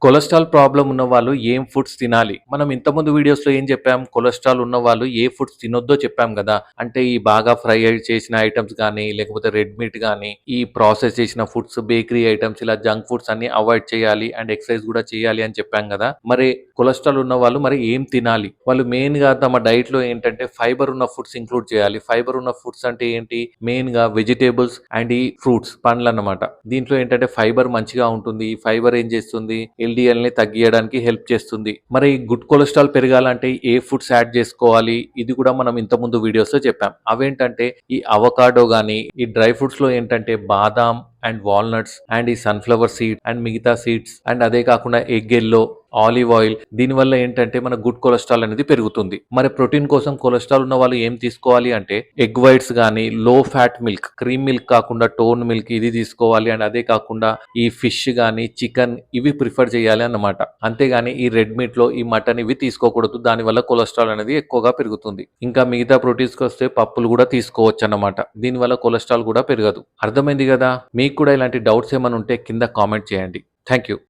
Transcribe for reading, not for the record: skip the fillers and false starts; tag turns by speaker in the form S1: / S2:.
S1: Cholesterol problem ఉన్నవాళ్ళు ఏం foods తినాలి? మనం ఇంతకుముందు వీడియోస్‌లో ఏం చెప్పాం? కొలెస్ట్రాల్ ఉన్నవాళ్ళు ఏ ఫుడ్స్ తినొద్దో చెప్పాం గదా! అంటే ఈ బాగా ఫ్రై చేసిన ఐటెమ్స్ గానీ, లేకపోతే రెడ్ మీట్ గానీ, ఈ ప్రాసెస్ చేసిన ఫుడ్స్, బేకరీ ఐటెమ్స్ ఇలా జంక్ ఫుడ్స్ అన్నీ అవాయిడ్ చేయాలి అండ్ ఎక్సర్సైజ్ గూడా చేయాలి అని చెప్పాం గదా! మరి కొలెస్ట్రాల్ ఉన్నవాళ్ళు మరి ఏం తినాలి? వాళ్ళు మెయిన్‌గా తమ డైట్‌లో ఏంటంటే ఫైబర్ ఉన్న ఫుడ్స్ ఇంక్లూడ్ చేయాలి. ఫైబర్ ఉన్న ఫుడ్స్ అంటే ఏంటి? మెయిన్‌గా వెజిటబుల్స్ అండ్ ఈ ఫ్రూట్స్ పండ్లన్నమాట. దీంట్లో ఏంటంటే ఫైబర్ మంచిగా ఉంటుంది. ఈ ఫైబర్ ఏం చేస్తుంది? ఎల్‌డిఎల్‌ని తగ్గియడానికి హెల్ప్ చేస్తుంది. మరి గుడ్ కొలెస్ట్రాల్ పెరగాలంటే ఏ ఫుడ్స్ యాడ్ చేసుకోవాలి? ఇది కూడా మనం ఇంతకుముందు వీడియోస్‌లో చెప్పాం. అవేంటంటే ఈ అవకాడో గాని, ఈ డ్రై ఫ్రూట్స్‌లో ఏంటంటే బాదాం అండ్ వాల్‌నట్స్ అండ్ ఈ సన్‌ఫ్లవర్ సీడ్ అండ్ మిగతా సీడ్స్ అండ్ అదే కాకుండా ఎగ్ యెల్లో, ఆలివ్ ఆయిల్ దీనివల్ల ఏంటంటే మన గుడ్ కొలెస్ట్రాల్ అనేది పెరుగుతుంది. మరి ప్రోటీన్ కోసం కొలెస్ట్రాల్ ఉన్న వాళ్ళు ఏం తీసుకోవాలి అంటే ఎగ్ వైట్స్ గానీ, లో ఫ్యాట్ మిల్క్, క్రీమ్ మిల్క్ కాకుండా టోన్ మిల్క్ ఇది తీసుకోవాలి. అండ్ అదే కాకుండా ఈ ఫిష్ గానీ, చికెన్ ఇవి ప్రిఫర్ చేయాలి అన్నమాట. అంతేగాని ఈ రెడ్ మీట్‌లో ఈ మటన్ ఇవి తీసుకోకూడదు. దానివల్ల కొలెస్ట్రాల్ అనేది ఎక్కువగా పెరుగుతుంది. ఇంకా మిగతా ప్రోటీన్స్‌కొస్తే పప్పులు కూడా తీసుకోవచ్చన్నమాట. దీనివల్ల కొలెస్ట్రాల్ కూడా పెరగదు. అర్థమైంది గదా! మీకు కూడా ఇలాంటి డౌట్స్ ఏమైనా ఉంటే కింద కామెంట్ చేయండి. Thank you.